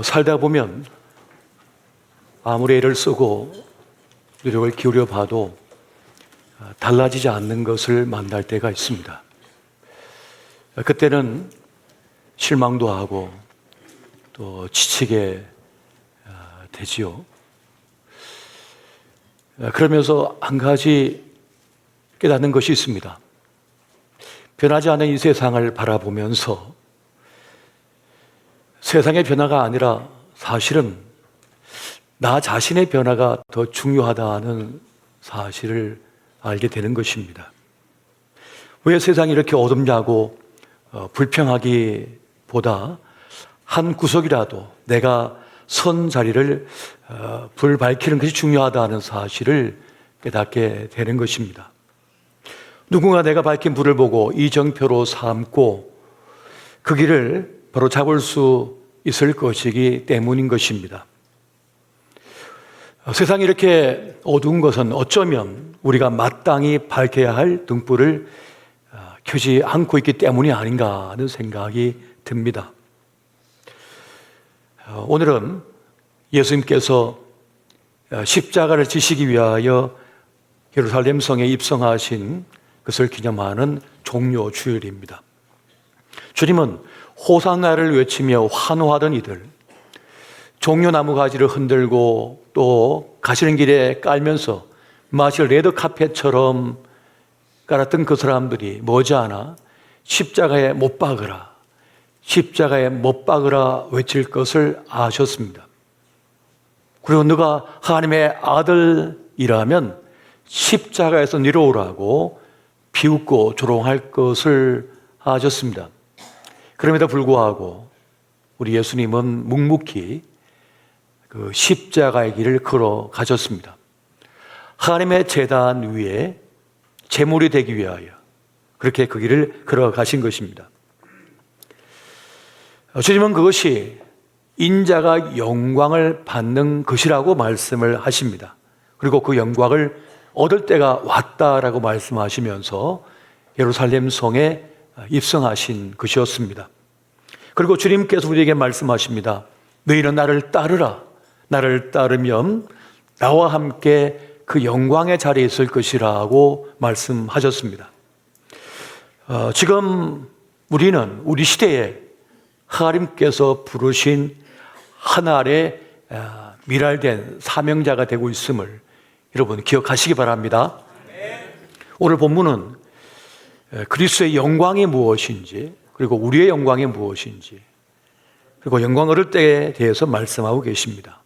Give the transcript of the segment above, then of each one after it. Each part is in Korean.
살다 보면 아무리 애를 쓰고 노력을 기울여 봐도 달라지지 않는 것을 만날 때가 있습니다. 그때는 실망도 하고 또 지치게 되지요. 그러면서 한 가지 깨닫는 것이 있습니다. 변하지 않는 이 세상을 바라보면서 세상의 변화가 아니라 사실은 나 자신의 변화가 더 중요하다는 사실을 알게 되는 것입니다. 왜 세상이 이렇게 어둡냐고 불평하기보다 한 구석이라도 내가 선 자리를 불 밝히는 것이 중요하다는 사실을 깨닫게 되는 것입니다. 누군가 내가 밝힌 불을 보고 이정표로 삼고 그 길을 바로 잡을 수 있을 것이기 때문인 것입니다. 세상이 이렇게 어두운 것은 어쩌면 우리가 마땅히 밝혀야 할 등불을 켜지 않고 있기 때문이 아닌가 하는 생각이 듭니다. 오늘은 예수님께서 십자가를 지시기 위하여 예루살렘 성에 입성하신 것을 기념하는 종료 주일입니다. 주님은 호산나를 외치며 환호하던 이들, 종려나무 가지를 흔들고 또 가시는 길에 깔면서 마치 레드카펫처럼 깔았던 그 사람들이 머지않아 십자가에 못 박으라, 십자가에 못 박으라 외칠 것을 아셨습니다. 그리고 너가 하나님의 아들이라면 십자가에서 내려오라고 비웃고 조롱할 것을 아셨습니다. 그럼에도 불구하고 우리 예수님은 묵묵히 그 십자가의 길을 걸어가셨습니다. 하나님의 제단 위에 제물이 되기 위하여 그렇게 그 길을 걸어가신 것입니다. 주님은 그것이 인자가 영광을 받는 것이라고 말씀을 하십니다. 그리고 그 영광을 얻을 때가 왔다라고 말씀하시면서 예루살렘 성에 입성하신 것이었습니다. 그리고 주님께서 우리에게 말씀하십니다. 너희는 나를 따르라. 나를 따르면 나와 함께 그 영광의 자리에 있을 것이라고 말씀하셨습니다. 지금 우리는 우리 시대에 하나님께서 부르신 하나의 미랄된 사명자가 되고 있음을 여러분 기억하시기 바랍니다. 오늘 본문은 그리스도의 영광이 무엇인지, 그리고 우리의 영광이 무엇인지, 그리고 영광 얻을 때에 대해서 말씀하고 계십니다.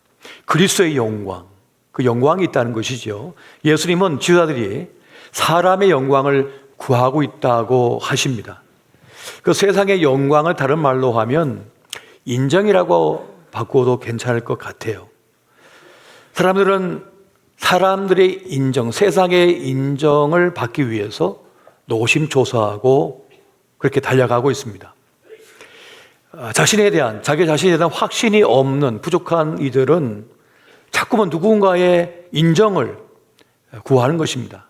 그리스도의 영광, 그 영광이 있다는 것이죠. 예수님은 지도자들이 사람의 영광을 구하고 있다고 하십니다. 그 세상의 영광을 다른 말로 하면 인정이라고 바꿔도 괜찮을 것 같아요. 사람들은 사람들의 인정, 세상의 인정을 받기 위해서 노심초사하고 그렇게 달려가고 있습니다. 자기 자신에 대한 확신이 없는 부족한 이들은 자꾸만 누군가의 인정을 구하는 것입니다.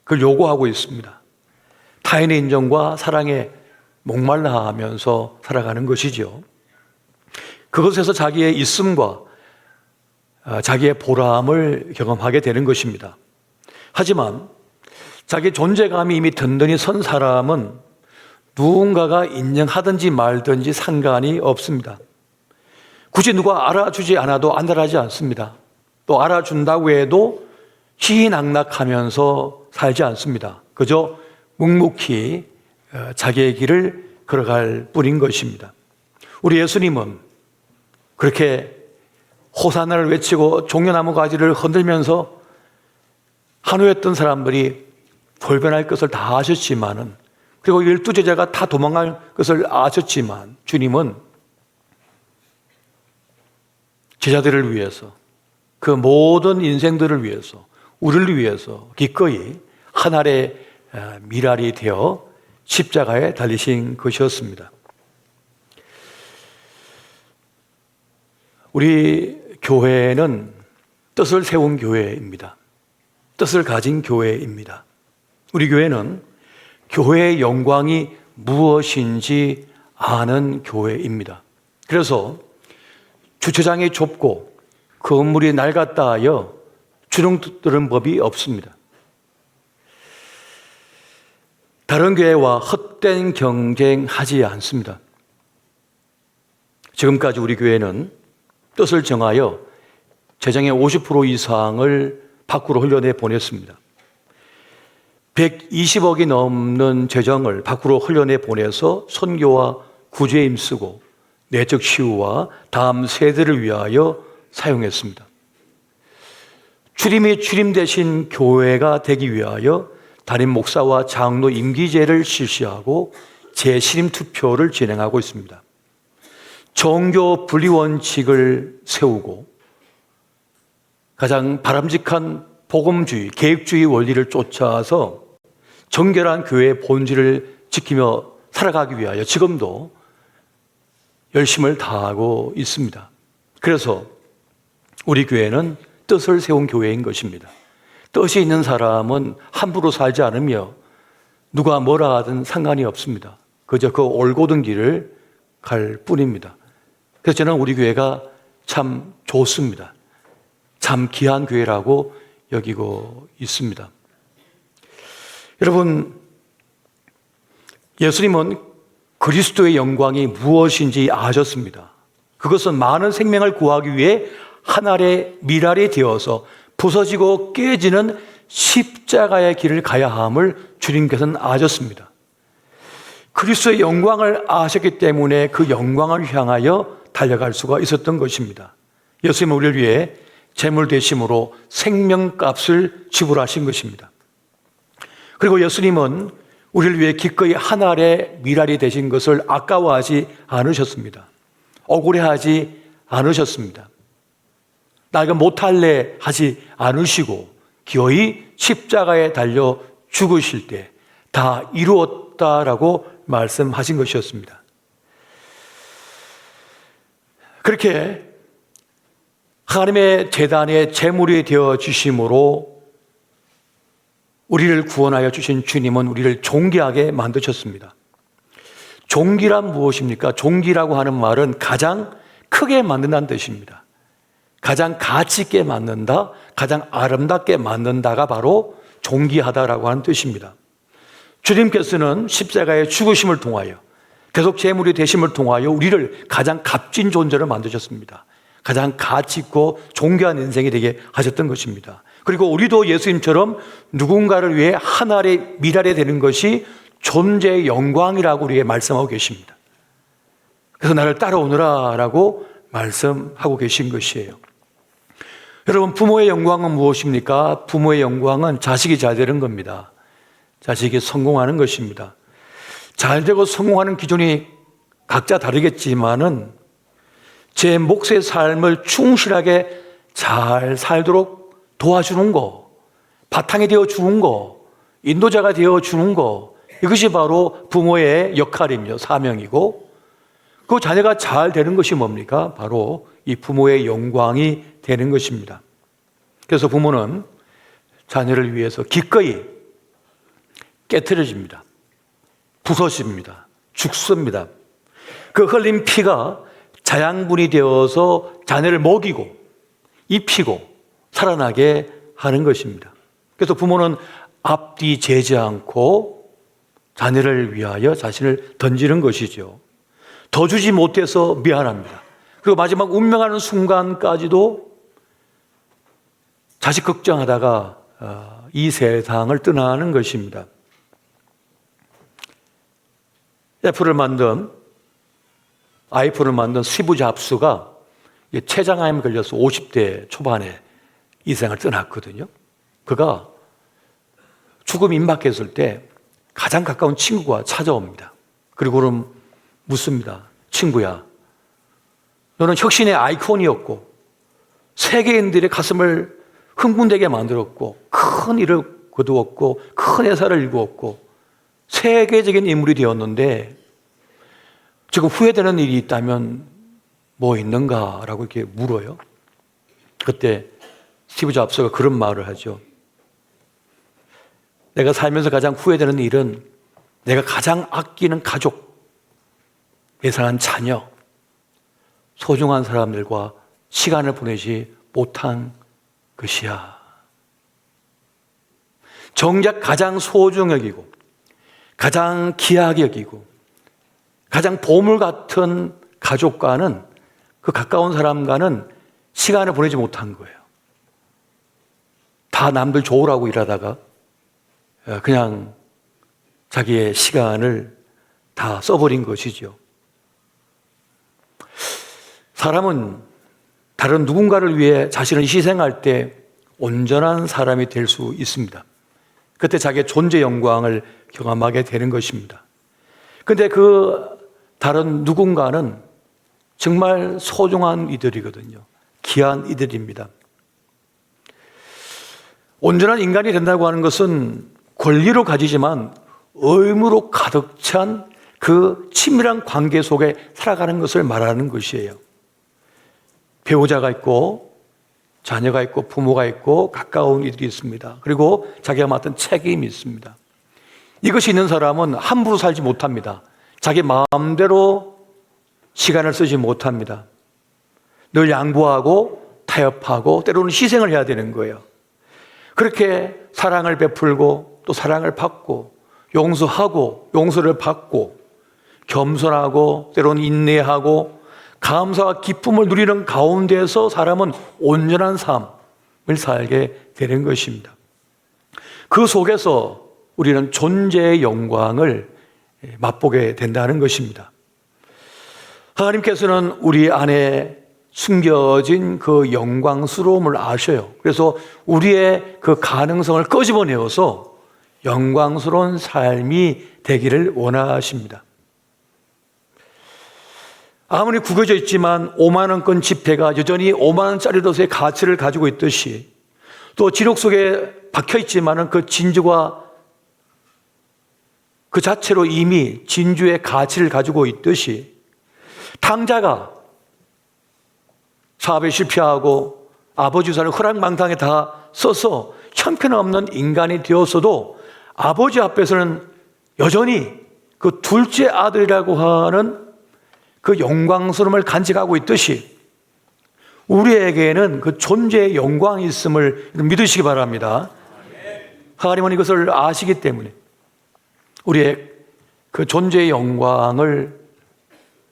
그걸 요구하고 있습니다. 타인의 인정과 사랑에 목말라 하면서 살아가는 것이죠. 그것에서 자기의 있음과 자기의 보람을 경험하게 되는 것입니다. 하지만 자기 존재감이 이미 든든히 선 사람은 누군가가 인정하든지 말든지 상관이 없습니다. 굳이 누가 알아주지 않아도 안달하지 않습니다. 또 알아준다고 해도 희희낙낙하면서 살지 않습니다. 그저 묵묵히 자기의 길을 걸어갈 뿐인 것입니다. 우리 예수님은 그렇게 호산나를 외치고 종려나무 가지를 흔들면서 한우했던 사람들이 돌변할 것을 다 아셨지만은, 그리고 12제자가 다 도망갈 것을 아셨지만, 주님은 제자들을 위해서, 그 모든 인생들을 위해서, 우리를 위해서 기꺼이 한 알의 미랄이 되어 십자가에 달리신 것이었습니다. 우리 교회는 뜻을 세운 교회입니다. 뜻을 가진 교회입니다. 우리 교회는 교회의 영광이 무엇인지 아는 교회입니다. 그래서 주차장이 좁고 건물이 낡았다 하여 주눅 드는 법이 없습니다. 다른 교회와 헛된 경쟁하지 않습니다. 지금까지 우리 교회는 뜻을 정하여 재정의 50% 이상을 밖으로 흘려내 보냈습니다. 120억이 넘는 재정을 밖으로 흘려내 보내서 선교와 구제에 힘쓰고 내적 치유와 다음 세대를 위하여 사용했습니다. 주림이 주림 대신 교회가 되기 위하여 담임 목사와 장로 임기제를 실시하고 재신임 투표를 진행하고 있습니다. 종교 분리 원칙을 세우고 가장 바람직한 복음주의, 계획주의 원리를 쫓아서 정결한 교회의 본질을 지키며 살아가기 위하여 지금도 열심을 다하고 있습니다. 그래서 우리 교회는 뜻을 세운 교회인 것입니다. 뜻이 있는 사람은 함부로 살지 않으며 누가 뭐라 하든 상관이 없습니다. 그저 그 올곧은 길을 갈 뿐입니다. 그래서 저는 우리 교회가 참 좋습니다. 참 귀한 교회라고 여기고 있습니다. 여러분, 예수님은 그리스도의 영광이 무엇인지 아셨습니다. 그것은 많은 생명을 구하기 위해 한 알의 밀알이 되어서 부서지고 깨지는 십자가의 길을 가야 함을 주님께서는 아셨습니다. 그리스도의 영광을 아셨기 때문에 그 영광을 향하여 달려갈 수가 있었던 것입니다. 예수님은 우리를 위해 재물 대심으로 생명값을 지불하신 것입니다. 그리고 예수님은 우리를 위해 기꺼이 한 알의 밀알이 되신 것을 아까워하지 않으셨습니다. 억울해하지 않으셨습니다. 나 이거 못할래 하지 않으시고 기어이 십자가에 달려 죽으실 때 다 이루었다라고 말씀하신 것이었습니다. 그렇게 하나님의 제단의 제물이 되어 주심으로 우리를 구원하여 주신 주님은 우리를 존귀하게 만드셨습니다. 존귀란 무엇입니까? 존귀라고 하는 말은 가장 크게 만든다는 뜻입니다. 가장 가치 있게 만든다, 가장 아름답게 만든다가 바로 존귀하다라고 하는 뜻입니다. 주님께서는 십자가의 죽으심을 통하여 계속 제물이 되심을 통하여 우리를 가장 값진 존재로 만드셨습니다. 가장 가치 있고 존귀한 인생이 되게 하셨던 것입니다. 그리고 우리도 예수님처럼 누군가를 위해 한 알의 밀알이 되는 것이 존재의 영광이라고 우리에게 말씀하고 계십니다. 그래서 나를 따라오너라 라고 말씀하고 계신 것이에요. 여러분, 부모의 영광은 무엇입니까? 부모의 영광은 자식이 잘 되는 겁니다. 자식이 성공하는 것입니다. 잘 되고 성공하는 기준이 각자 다르겠지만은 제 몫의 삶을 충실하게 잘 살도록 도와주는 거, 바탕이 되어 주는 거, 인도자가 되어 주는 거, 이것이 바로 부모의 역할이며 사명이고, 그 자녀가 잘 되는 것이 뭡니까? 바로 이 부모의 영광이 되는 것입니다. 그래서 부모는 자녀를 위해서 기꺼이 깨트려집니다. 부서집니다. 죽습니다. 그 흘린 피가 자양분이 되어서 자녀를 먹이고 입히고 살아나게 하는 것입니다. 그래서 부모는 앞뒤 재지 않고 자녀를 위하여 자신을 던지는 것이죠. 더 주지 못해서 미안합니다. 그리고 마지막 운명하는 순간까지도 자식 걱정하다가 이 세상을 떠나는 것입니다. 아이폰을 만든 스티브 잡스가 췌장암에 걸려서 50대 초반에 이 세상을 떠났거든요. 그가 죽음 임박했을 때 가장 가까운 친구가 찾아옵니다. 그리고 그럼 묻습니다. 친구야, 너는 혁신의 아이콘이었고 세계인들의 가슴을 흥분되게 만들었고 큰 일을 거두었고 큰 회사를 일구었고 세계적인 인물이 되었는데 지금 후회되는 일이 있다면 뭐 있는가라고 이렇게 물어요. 그때 스티브 잡스가 그런 말을 하죠. 내가 살면서 가장 후회되는 일은 내가 가장 아끼는 가족, 예상한 자녀, 소중한 사람들과 시간을 보내지 못한 것이야. 정작 가장 소중히 여기고 가장 귀하게 여기고 가장 보물 같은 가족과는, 그 가까운 사람과는 시간을 보내지 못한 거예요. 다 남들 좋으라고 일하다가 그냥 자기의 시간을 다 써버린 것이죠. 사람은 다른 누군가를 위해 자신을 희생할 때 온전한 사람이 될 수 있습니다. 그때 자기의 존재 영광을 경험하게 되는 것입니다. 그런데 그 다른 누군가는 정말 소중한 이들이거든요. 귀한 이들입니다. 온전한 인간이 된다고 하는 것은 권리로 가지지만 의무로 가득 찬 그 친밀한 관계 속에 살아가는 것을 말하는 것이에요. 배우자가 있고 자녀가 있고 부모가 있고 가까운 이들이 있습니다. 그리고 자기가 맡은 책임이 있습니다. 이것이 있는 사람은 함부로 살지 못합니다. 자기 마음대로 시간을 쓰지 못합니다. 늘 양보하고 타협하고 때로는 희생을 해야 되는 거예요. 그렇게 사랑을 베풀고 또 사랑을 받고 용서하고 용서를 받고 겸손하고 때로는 인내하고 감사와 기쁨을 누리는 가운데서 사람은 온전한 삶을 살게 되는 것입니다. 그 속에서 우리는 존재의 영광을 맛보게 된다는 것입니다. 하나님께서는 우리 안에 숨겨진 그 영광스러움을 아셔요. 그래서 우리의 그 가능성을 끄집어내어서 영광스러운 삶이 되기를 원하십니다. 아무리 구겨져 있지만 5만 원권 지폐가 여전히 5만 원짜리로서의 가치를 가지고 있듯이, 또 지록 속에 박혀 있지만 그 진주가 그 자체로 이미 진주의 가치를 가지고 있듯이, 탕자가 사업에 실패하고 아버지 유산을 허랑방탕에 다 써서 형편없는 인간이 되었어도 아버지 앞에서는 여전히 그 둘째 아들이라고 하는 그 영광스러움을 간직하고 있듯이, 우리에게는 그 존재의 영광이 있음을 믿으시기 바랍니다. 하나님은 이것을 아시기 때문에 우리의 그 존재의 영광을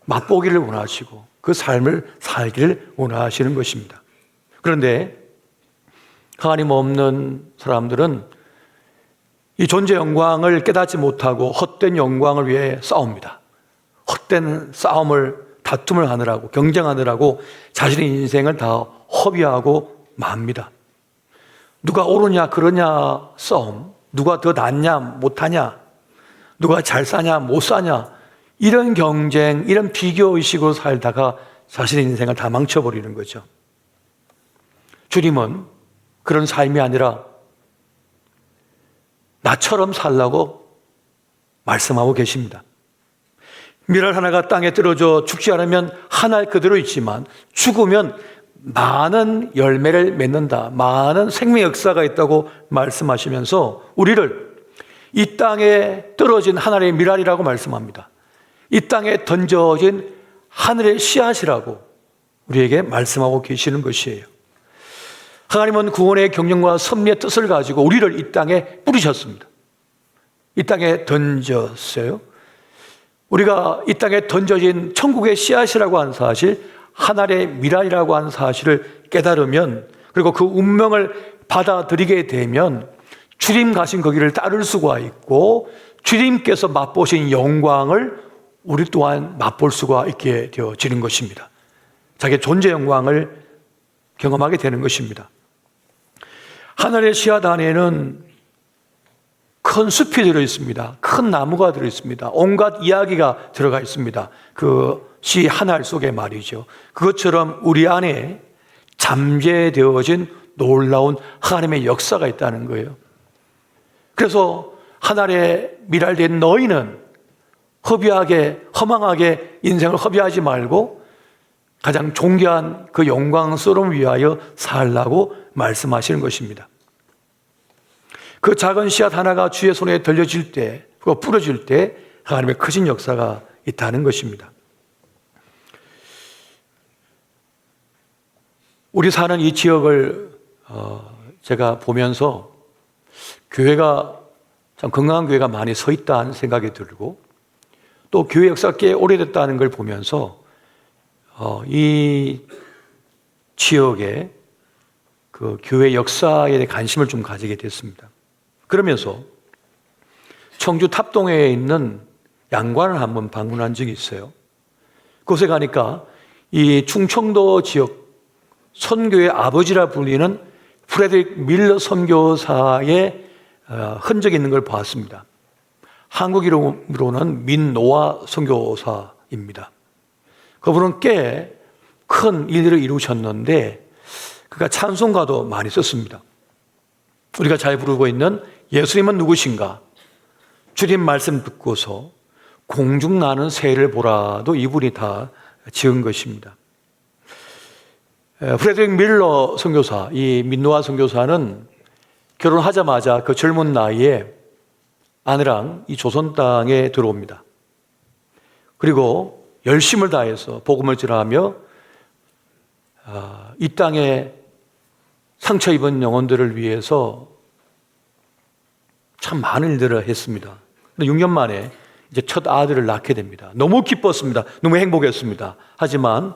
맛보기를 원하시고 그 삶을 살기를 원하시는 것입니다. 그런데 하나님 없는 사람들은 이 존재 영광을 깨닫지 못하고 헛된 영광을 위해 싸웁니다. 헛된 싸움을, 다툼을 하느라고, 경쟁하느라고 자신의 인생을 다 허비하고 맙니다. 누가 옳으냐 그러냐 싸움, 누가 더 낫냐 못하냐, 누가 잘 사냐 못 사냐, 이런 경쟁, 이런 비교의식으로 살다가 자신의 인생을 다 망쳐버리는 거죠. 주님은 그런 삶이 아니라 나처럼 살라고 말씀하고 계십니다. 밀알 하나가 땅에 떨어져 죽지 않으면 한 알 그대로 있지만 죽으면 많은 열매를 맺는다, 많은 생명 역사가 있다고 말씀하시면서 우리를 이 땅에 떨어진 하늘의 밀알이라고 말씀합니다. 이 땅에 던져진 하늘의 씨앗이라고 우리에게 말씀하고 계시는 것이에요. 하나님은 구원의 경륜과 섭리의 뜻을 가지고 우리를 이 땅에 뿌리셨습니다. 이 땅에 던졌어요. 우리가 이 땅에 던져진 천국의 씨앗이라고 하는 사실, 하늘의 미랄이라고 하는 사실을 깨달으면, 그리고 그 운명을 받아들이게 되면 주님 가신 거기를 따를 수가 있고, 주님께서 맛보신 영광을 우리 또한 맛볼 수가 있게 되어지는 것입니다. 자기의 존재 영광을 경험하게 되는 것입니다. 하늘의 씨앗 안에는 큰 숲이 들어있습니다. 큰 나무가 들어있습니다. 온갖 이야기가 들어가 있습니다. 그 씨 하나 속에 말이죠. 그것처럼 우리 안에 잠재되어진 놀라운 하나님의 역사가 있다는 거예요. 그래서 하늘에 미랄된 너희는 허비하게, 허망하게 인생을 허비하지 말고 가장 존귀한 그 영광스러움 위하여 살라고 말씀하시는 것입니다. 그 작은 씨앗 하나가 주의 손에 들려질 때, 그거 뿌려질 때 하나님의 크신 역사가 있다는 것입니다. 우리 사는 이 지역을 제가 보면서 교회가 참 건강한 교회가 많이 서 있다는 생각이 들고, 또 교회 역사가 꽤 오래됐다는 걸 보면서 이 지역의 그 교회 역사에 대해 관심을 좀 가지게 됐습니다. 그러면서 청주 탑동에 있는 양관을 한번 방문한 적이 있어요. 그곳에 가니까 이 충청도 지역 선교의 아버지라 불리는 프레드릭 밀러 선교사의 흔적이 있는 걸 보았습니다. 한국 이름으로는 민노아 선교사입니다. 그분은 꽤 큰 일들을 이루셨는데 그가 찬송가도 많이 썼습니다. 우리가 잘 부르고 있는 예수님은 누구신가? 주님 말씀 듣고서 공중 나는 새를 보라도 이분이 다 지은 것입니다. 프레드릭 밀러 선교사, 이 민노아 선교사는 결혼하자마자 그 젊은 나이에 아내랑 이 조선 땅에 들어옵니다. 그리고 열심을 다해서 복음을 전하며 이 땅에 상처 입은 영혼들을 위해서 참 많은 일들을 했습니다. 6년 만에 이제 첫 아들을 낳게 됩니다. 너무 기뻤습니다. 너무 행복했습니다. 하지만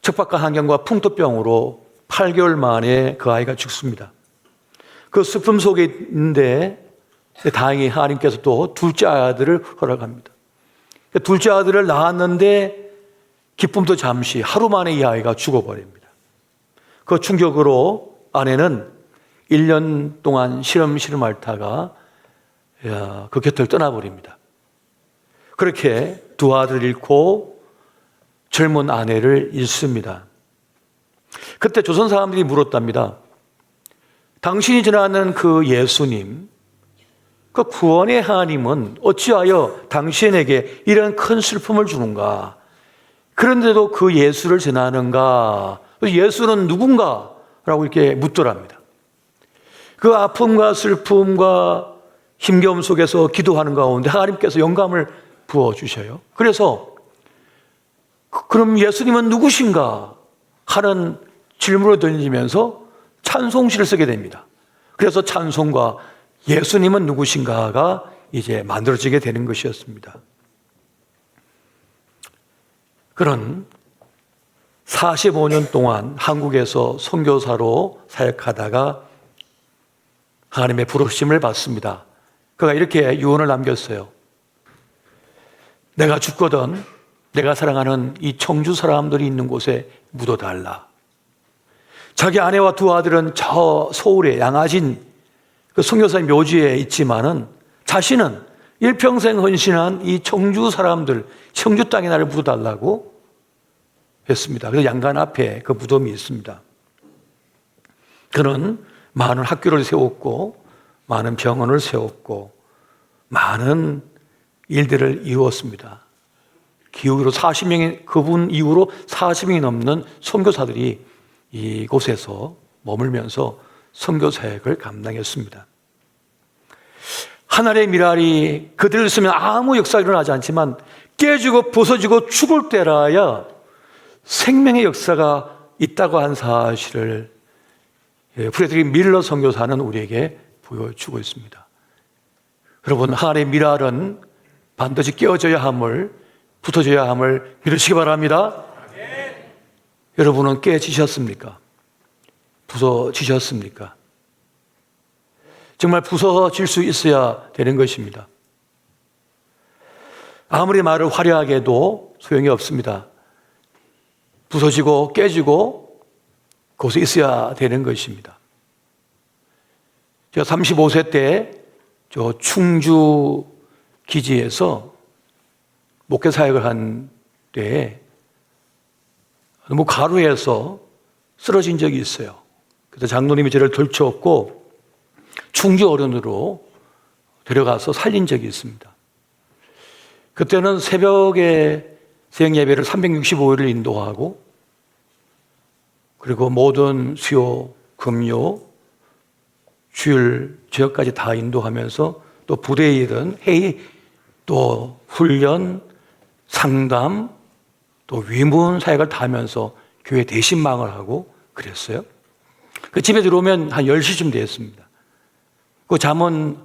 척박한 환경과 풍토병으로 8개월 만에 그 아이가 죽습니다. 그 슬픔 속에 있는데 다행히 하나님께서 또 둘째 아들을 허락합니다. 둘째 아들을 낳았는데 기쁨도 잠시, 하루 만에 이 아이가 죽어버립니다. 그 충격으로 아내는 1년 동안 시름 앓다가 그 곁을 떠나버립니다. 그렇게 두 아들을 잃고 젊은 아내를 잃습니다. 그때 조선 사람들이 물었답니다. 당신이 전하는 그 예수님, 그 구원의 하나님은 어찌하여 당신에게 이런 큰 슬픔을 주는가? 그런데도 그 예수를 전하는가? 예수는 누군가? 라고 이렇게 묻더랍니다. 그 아픔과 슬픔과 힘겨움 속에서 기도하는 가운데 하나님께서 영감을 부어주셔요. 그래서 그럼 예수님은 누구신가? 하는 질문을 던지면서 찬송시를 쓰게 됩니다. 그래서 찬송가 예수님은 누구신가가 이제 만들어지게 되는 것이었습니다. 그런 45년 동안 한국에서 선교사로 사역하다가 하나님의 부르심을 받습니다. 그가 이렇게 유언을 남겼어요. 내가 죽거든 내가 사랑하는 이 청주 사람들이 있는 곳에 묻어달라. 자기 아내와 두 아들은 저 서울의 양아진 그 선교사의 묘지에 있지만은 자신은 일평생 헌신한 이 청주 사람들, 청주 땅에 나를 묻어달라고 했습니다. 그래서 양간 앞에 그 무덤이 있습니다. 그는 많은 학교를 세웠고 많은 병원을 세웠고 많은 일들을 이루었습니다. 기후로 40명이, 그분 이후로 40명이 넘는 선교사들이 이곳에서 머물면서 선교 사역을 감당했습니다. 하늘의 미랄이 그들을 쓰면 아무 역사가 일어나지 않지만 깨지고 부서지고 죽을 때라야 생명의 역사가 있다고 한 사실을 프레드릭 밀러 선교사는 우리에게 보여주고 있습니다. 여러분, 하늘의 미랄은 반드시 깨어져야 함을, 붙어져야 함을 믿으시기 바랍니다. 네. 여러분은 깨지셨습니까? 부서지셨습니까? 정말 부서질 수 있어야 되는 것입니다. 아무리 말을 화려하게 해도 소용이 없습니다. 부서지고 깨지고 그곳에 있어야 되는 것입니다. 제가 35세 때 저 충주 기지에서 목회 사역을 한 때에 너무 가루해서 쓰러진 적이 있어요. 그래서 장로님이 저를 들쳐업고 충주 어른으로 데려가서 살린 적이 있습니다. 그때는 새벽에 새벽 예배를 365일을 인도하고 그리고 모든 수요, 금요, 주일, 저녁까지 다 인도하면서 또 부대에 일은 회의, 또 훈련, 상담, 또 위문 사역을 다 하면서 교회 대신망을 하고 그랬어요. 그 집에 들어오면 한 10시쯤 되었습니다. 그 잠은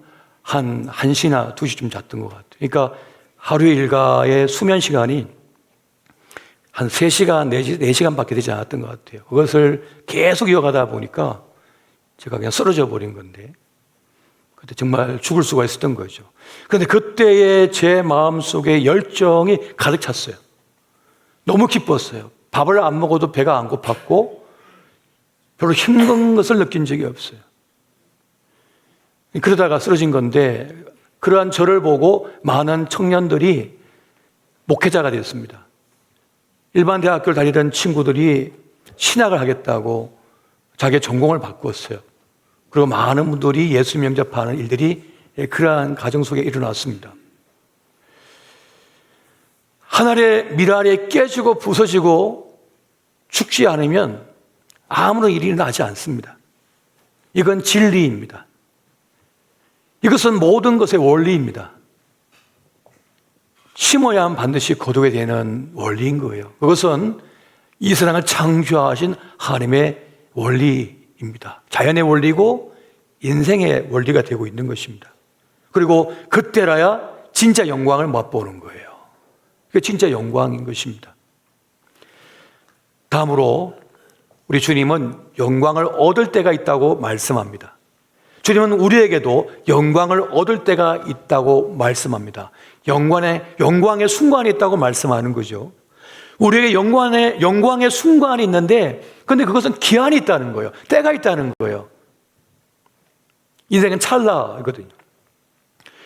한 1시나 2시쯤 잤던 것 같아요. 그러니까 하루 일과의 수면 시간이 한 3시간, 4시간밖에 되지 않았던 것 같아요. 그것을 계속 이어가다 보니까 제가 그냥 쓰러져 버린 건데, 그때 정말 죽을 수가 있었던 거죠. 그런데 그때의 제 마음속에 열정이 가득 찼어요. 너무 기뻤어요. 밥을 안 먹어도 배가 안 고팠고 별로 힘든 것을 느낀 적이 없어요. 그러다가 쓰러진 건데, 그러한 저를 보고 많은 청년들이 목회자가 되었습니다. 일반 대학교를 다니던 친구들이 신학을 하겠다고 자기의 전공을 바꾸었어요. 그리고 많은 분들이 예수 영접하는 일들이 그러한 가정 속에 일어났습니다. 하늘의 미랄이 깨지고 부서지고 죽지 않으면 아무런 일이 나지 않습니다. 이건 진리입니다. 이것은 모든 것의 원리입니다. 심어야만 반드시 거두게 되는 원리인 거예요. 그것은 이 세상을 창조하신 하나님의 원리입니다. 자연의 원리고 인생의 원리가 되고 있는 것입니다. 그리고 그때라야 진짜 영광을 맛보는 거예요. 그게 진짜 영광인 것입니다. 다음으로 우리 주님은 영광을 얻을 때가 있다고 말씀합니다. 주님은 우리에게도 영광을 얻을 때가 있다고 말씀합니다. 영광의 순간이 있다고 말씀하는 거죠. 우리에게 영광의 순간이 있는데, 근데 그것은 기한이 있다는 거예요. 때가 있다는 거예요. 인생은 찰나거든요.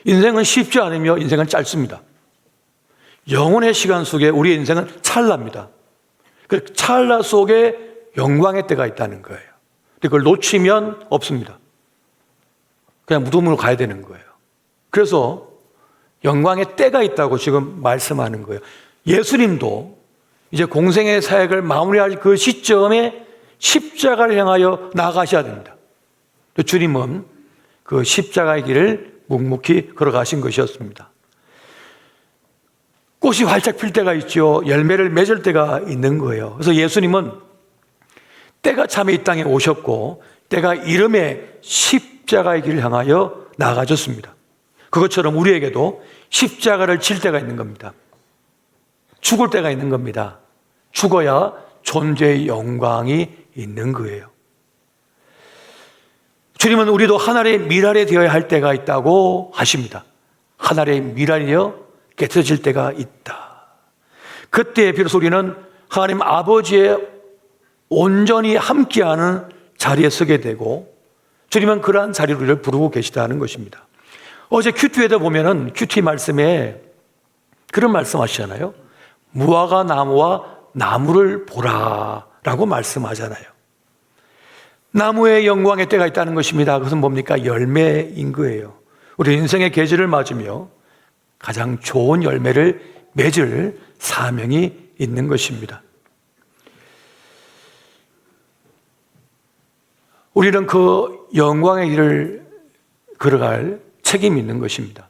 인생은 쉽지 않으며 인생은 짧습니다. 영혼의 시간 속에 우리의 인생은 찰나입니다. 그 찰나 속에 영광의 때가 있다는 거예요. 근데 그걸 놓치면 없습니다. 그냥 무덤으로 가야 되는 거예요. 그래서 영광의 때가 있다고 지금 말씀하는 거예요. 예수님도 이제 공생의 사역을 마무리할 그 시점에 십자가를 향하여 나아가셔야 됩니다. 주님은 그 십자가의 길을 묵묵히 걸어가신 것이었습니다. 꽃이 활짝 필 때가 있죠. 열매를 맺을 때가 있는 거예요. 그래서 예수님은 때가 참에 이 땅에 오셨고 때가 이름에 십자가의 길을 향하여 나아가셨습니다. 그것처럼 우리에게도 십자가를 질 때가 있는 겁니다. 죽을 때가 있는 겁니다. 죽어야 존재의 영광이 있는 거예요. 주님은 우리도 하늘의 미랄이 되어야 할 때가 있다고 하십니다. 하늘의 미랄이여 깨트질 때가 있다. 그때 비로소 우리는 하나님 아버지의 온전히 함께하는 자리에 서게 되고, 주님은 그러한 자리로 우리를 부르고 계시다는 것입니다. 어제 큐티에도 보면은 큐티 말씀에 그런 말씀 하시잖아요. 무화과 나무와 나무를 보라 라고 말씀하잖아요. 나무의 영광의 때가 있다는 것입니다. 그것은 뭡니까? 열매인 거예요. 우리 인생의 계절을 맞으며 가장 좋은 열매를 맺을 사명이 있는 것입니다. 우리는 그 영광의 길을 걸어갈 책임이 있는 것입니다.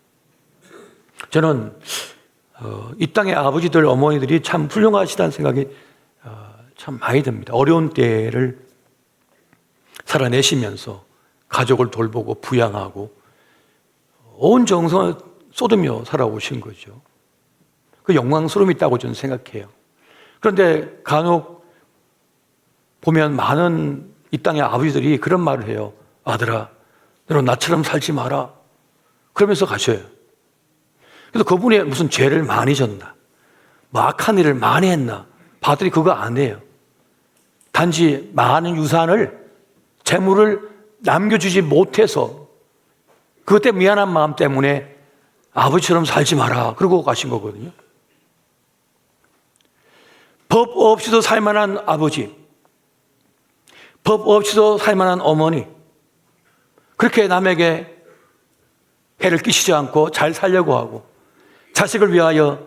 저는 이 땅의 아버지들, 어머니들이 참 훌륭하시다는 생각이 참 많이 듭니다. 어려운 때를 살아내시면서 가족을 돌보고 부양하고 온 정성을 쏟으며 살아오신 거죠. 그 영광스러움이 있다고 저는 생각해요. 그런데 간혹 보면 많은 이 땅의 아버지들이 그런 말을 해요. 아들아, 너는 나처럼 살지 마라. 그러면서 가셔요. 그래서 그분이 무슨 죄를 많이 졌나, 뭐 악한 일을 많이 했나 봤더니 그거 안 해요. 단지 많은 유산을, 재물을 남겨주지 못해서 그때 미안한 마음 때문에 아버지처럼 살지 마라 그러고 가신 거거든요. 법 없이도 살만한 아버지, 법 없이도 살만한 어머니, 그렇게 남에게 해를 끼치지 않고 잘 살려고 하고 자식을 위하여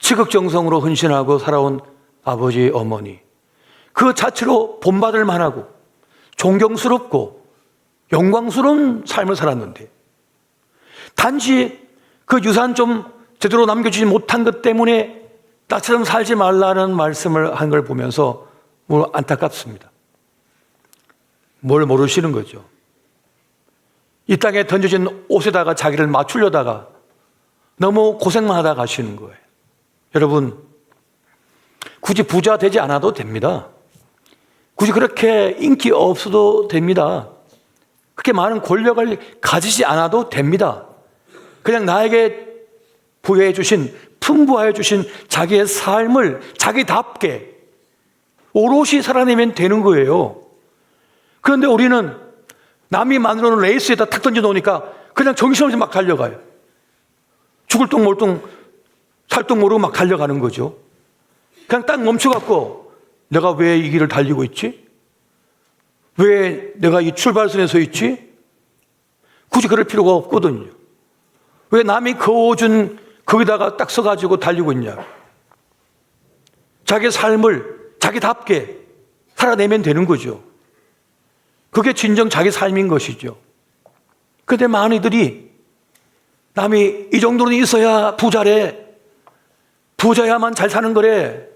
지극정성으로 헌신하고 살아온 아버지, 어머니, 그 자체로 본받을 만하고 존경스럽고 영광스러운 삶을 살았는데, 단지 그 유산 좀 제대로 남겨주지 못한 것 때문에 나처럼 살지 말라는 말씀을 한 걸 보면서 뭐 안타깝습니다. 뭘 모르시는 거죠. 이 땅에 던져진 옷에다가 자기를 맞추려다가 너무 고생만 하다 가시는 거예요. 여러분, 굳이 부자 되지 않아도 됩니다. 굳이 그렇게 인기 없어도 됩니다. 그렇게 많은 권력을 가지지 않아도 됩니다. 그냥 나에게 부여해 주신, 풍부하여 주신 자기의 삶을 자기답게 오롯이 살아내면 되는 거예요. 그런데 우리는 남이 만들어 놓은 레이스에다 탁 던져 놓으니까 그냥 정신없이 막 달려가요. 죽을 똥 몰똥 살 똥 모르고 막 달려가는 거죠. 그냥 딱 멈춰갖고 내가 왜 이 길을 달리고 있지? 왜 내가 이 출발선에 서 있지? 굳이 그럴 필요가 없거든요. 왜 남이 그어준 거기다가 딱 서가지고 달리고 있냐? 자기 삶을 자기답게 살아내면 되는 거죠. 그게 진정 자기 삶인 것이죠. 그런데 많은 이들이 남이 이 정도는 있어야 부자래, 부자야만 잘 사는 거래.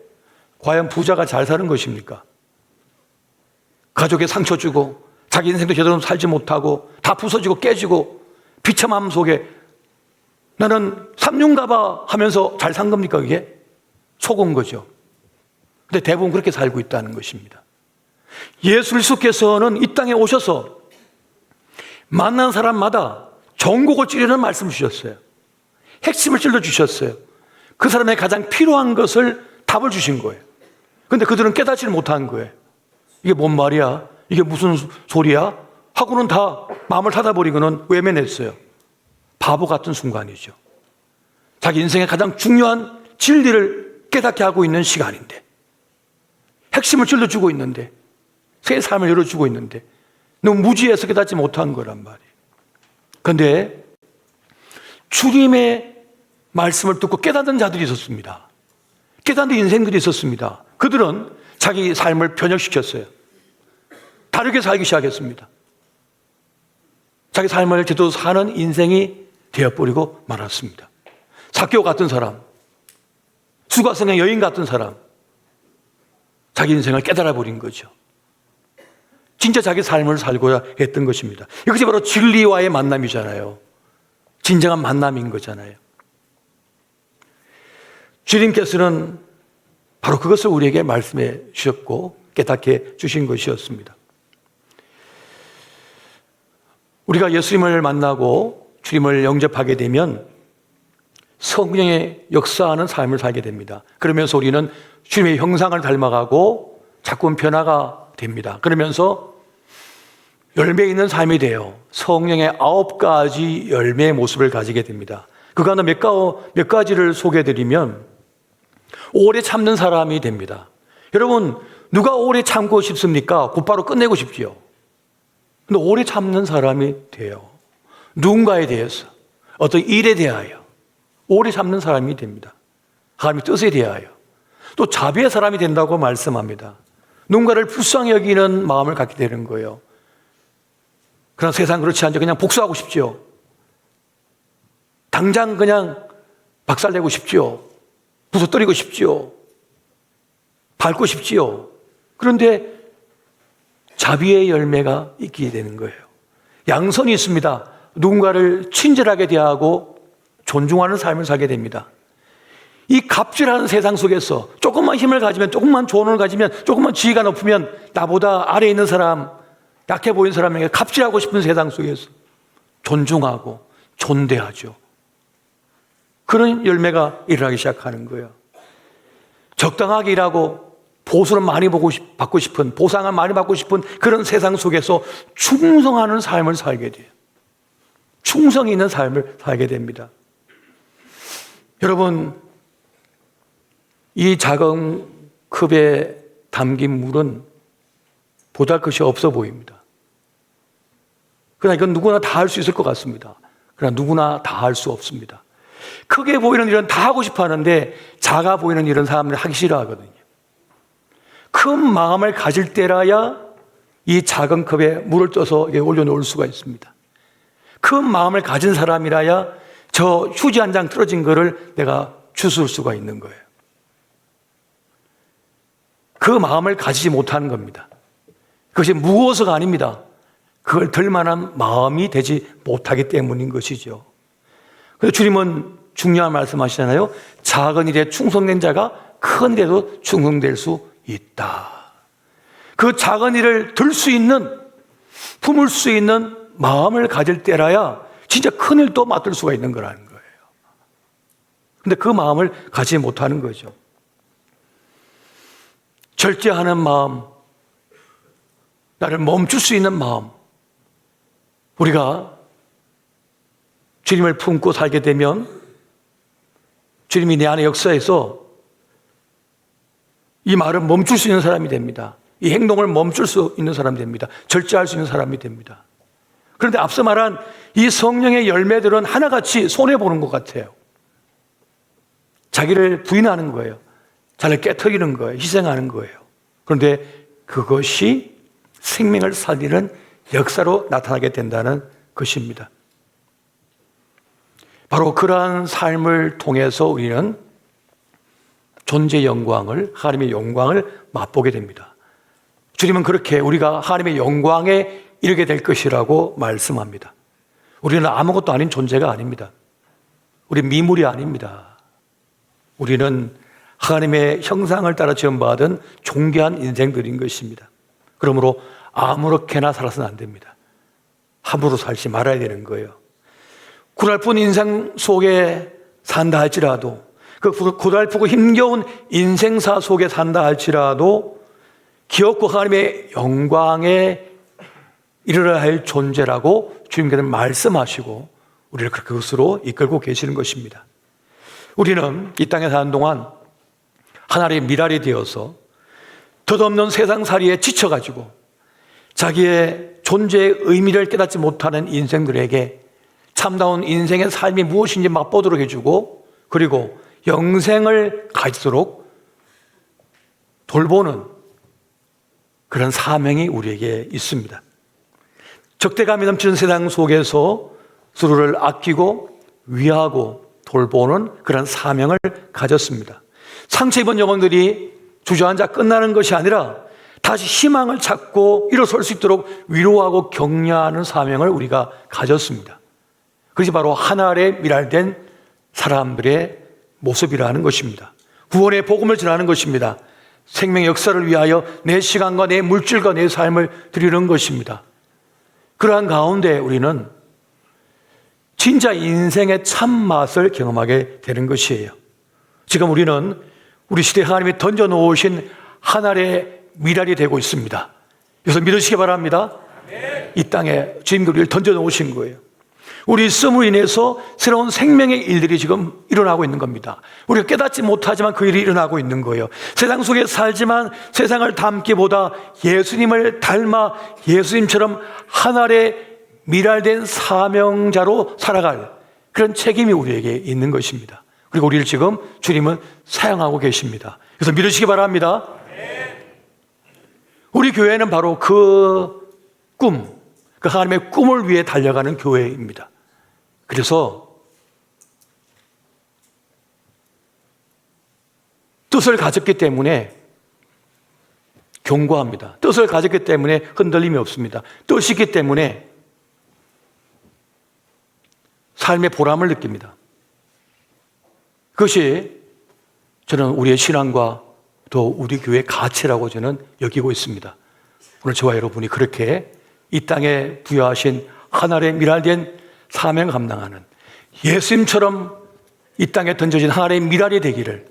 과연 부자가 잘 사는 것입니까? 가족에 상처 주고 자기 인생도 제대로 살지 못하고 다 부서지고 깨지고 비참함 속에 나는 삼륜가봐 하면서 잘 산 겁니까? 그게 속은 거죠. 근데 대부분 그렇게 살고 있다는 것입니다. 예수 그리스도께서는 이 땅에 오셔서 만난 사람마다 전곡을 찌르는 말씀을 주셨어요. 핵심을 찔러 주셨어요. 그 사람의 가장 필요한 것을 답을 주신 거예요. 그런데 그들은 깨닫지를 못한 거예요. 이게 뭔 말이야? 이게 무슨 소리야? 하고는 다 마음을 닫아버리고는 외면했어요. 바보 같은 순간이죠. 자기 인생의 가장 중요한 진리를 깨닫게 하고 있는 시간인데, 핵심을 찔러주고 있는데, 새 삶을 열어주고 있는데 너무 무지해서 깨닫지 못한 거란 말이에요. 그런데 주님의 말씀을 듣고 깨닫는 자들이 있었습니다. 깨닫는 인생들이 있었습니다. 그들은 자기 삶을 변혁시켰어요. 다르게 살기 시작했습니다. 자기 삶을 제대로 사는 인생이 되어버리고 말았습니다. 삭개오 같은 사람, 수가성의 여인 같은 사람, 자기 인생을 깨달아버린 거죠. 진짜 자기 삶을 살고야 했던 것입니다. 이것이 바로 진리와의 만남이잖아요. 진정한 만남인 거잖아요. 주님께서는 바로 그것을 우리에게 말씀해 주셨고 깨닫게 주신 것이었습니다. 우리가 예수님을 만나고 주님을 영접하게 되면 성령의 역사하는 삶을 살게 됩니다. 그러면서 우리는 주님의 형상을 닮아가고 자꾸 변화가 됩니다. 그러면서 열매 있는 삶이 돼요. 성령의 9가지 열매의 모습을 가지게 됩니다. 그 가운데 몇 가지를 소개해드리면 오래 참는 사람이 됩니다. 여러분, 누가 오래 참고 싶습니까? 곧바로 끝내고 싶지요. 근데 오래 참는 사람이 돼요. 누군가에 대해서, 어떤 일에 대하여 오래 참는 사람이 됩니다. 하나님의 뜻에 대하여. 또 자비의 사람이 된다고 말씀합니다. 누군가를 불쌍히 여기는 마음을 갖게 되는 거예요. 그러나 세상 그렇지 않죠. 그냥 복수하고 싶죠. 당장 그냥 박살내고 싶죠. 부서뜨리고 싶죠. 밟고 싶지요. 그런데 자비의 열매가 있게 되는 거예요. 양선이 있습니다. 누군가를 친절하게 대하고 존중하는 삶을 살게 됩니다. 이 갑질하는 세상 속에서 조금만 힘을 가지면, 조금만 조언을 가지면, 조금만 지위가 높으면 나보다 아래에 있는 사람, 약해 보이는 사람에게 갑질하고 싶은 세상 속에서 존중하고 존대하죠. 그런 열매가 일어나기 시작하는 거예요. 적당하게 일하고 보수를 많이 받고 싶은, 보상을 많이 받고 싶은 그런 세상 속에서 충성하는 삶을 살게 돼요. 충성이 있는 삶을 살게 됩니다. 여러분, 이 작은 컵에 담긴 물은 보잘것이 없어 보입니다. 그러나 이건 누구나 다 할 수 있을 것 같습니다. 그러나 누구나 다 할 수 없습니다. 크게 보이는 일은 다 하고 싶어 하는데 작아 보이는 일은 사람들이 하기 싫어하거든요. 큰 마음을 가질 때라야 이 작은 컵에 물을 떠서 올려놓을 수가 있습니다. 큰 마음을 가진 사람이라야 저 휴지 한 장 틀어진 거를 내가 주술 수가 있는 거예요. 그 마음을 가지지 못하는 겁니다. 그것이 무거워서가 아닙니다. 그걸 들 만한 마음이 되지 못하기 때문인 것이죠. 그래서 주님은 중요한 말씀하시잖아요. 작은 일에 충성된 자가 큰 일에도 충성될 수 있다. 그 작은 일을 들 수 있는, 품을 수 있는 마음을 가질 때라야 진짜 큰 일도 맡을 수가 있는 거라는 거예요. 근데 그 마음을 가지지 못하는 거죠. 절제하는 마음, 나를 멈출 수 있는 마음. 우리가 주님을 품고 살게 되면 주님이 내 안에 역사해서 이 말을 멈출 수 있는 사람이 됩니다. 이 행동을 멈출 수 있는 사람이 됩니다. 절제할 수 있는 사람이 됩니다. 그런데 앞서 말한 이 성령의 열매들은 하나같이 손해보는 것 같아요. 자기를 부인하는 거예요. 자기를 깨트리는 거예요. 희생하는 거예요. 그런데 그것이 생명을 살리는 역사로 나타나게 된다는 것입니다. 바로 그러한 삶을 통해서 우리는 존재의 영광을, 하나님의 영광을 맛보게 됩니다. 주님은 그렇게 우리가 하나님의 영광에 이르게 될 것이라고 말씀합니다. 우리는 아무것도 아닌 존재가 아닙니다. 우리 미물이 아닙니다. 우리는 하나님의 형상을 따라 지음받은 존귀한 인생들인 것입니다. 그러므로 아무렇게나 살아서는 안 됩니다. 함부로 살지 말아야 되는 거예요. 고달픈 인생 속에 산다 할지라도, 그 고달프고 힘겨운 인생사 속에 산다 할지라도 기업고 하나님의 영광에 이르러야 할 존재라고 주님께서 말씀하시고 우리를 그것으로 이끌고 계시는 것입니다. 우리는 이 땅에 사는 동안 하나님의 미랄이 되어서 덧없는 세상살이에 지쳐가지고 자기의 존재의 의미를 깨닫지 못하는 인생들에게 참다운 인생의 삶이 무엇인지 맛보도록 해주고, 그리고 영생을 가지도록 돌보는 그런 사명이 우리에게 있습니다. 적대감이 넘치는 세상 속에서 서로를 아끼고 위하고 돌보는 그런 사명을 가졌습니다. 상처 입은 영혼들이 주저앉아 끝나는 것이 아니라 다시 희망을 찾고 일어설 수 있도록 위로하고 격려하는 사명을 우리가 가졌습니다. 그것이 바로 하늘에 미랄된 사람들의 모습이라는 것입니다. 구원의 복음을 전하는 것입니다. 생명의 역사를 위하여 내 시간과 내 물질과 내 삶을 드리는 것입니다. 그러한 가운데 우리는 진짜 인생의 참맛을 경험하게 되는 것이에요. 지금 우리는 우리 시대에 하나님이 던져놓으신 하늘의 미랄이 되고 있습니다. 그래서 믿으시기 바랍니다. 이 땅에 주님도 우리를 던져놓으신 거예요. 우리 있음으로 인해서 새로운 생명의 일들이 지금 일어나고 있는 겁니다. 우리가 깨닫지 못하지만 그 일이 일어나고 있는 거예요. 세상 속에 살지만 세상을 닮기보다 예수님을 닮아 예수님처럼 하늘의 미랄된 사명자로 살아갈 그런 책임이 우리에게 있는 것입니다. 그리고 우리를 지금 주님은 사용하고 계십니다. 그래서 믿으시기 바랍니다. 우리 교회는 바로 그 꿈, 그 하나님의 꿈을 위해 달려가는 교회입니다. 그래서 뜻을 가졌기 때문에 견고합니다. 뜻을 가졌기 때문에 흔들림이 없습니다. 뜻이 있기 때문에 삶의 보람을 느낍니다. 그것이 저는 우리의 신앙과 또 우리 교회의 가치라고 저는 여기고 있습니다. 오늘 저와 여러분이 그렇게 이 땅에 부여하신 하늘의 미랄된 사명을 감당하는 예수님처럼 이 땅에 던져진 하늘의 미랄이 되기를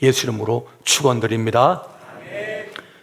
예수 이름으로 축원드립니다.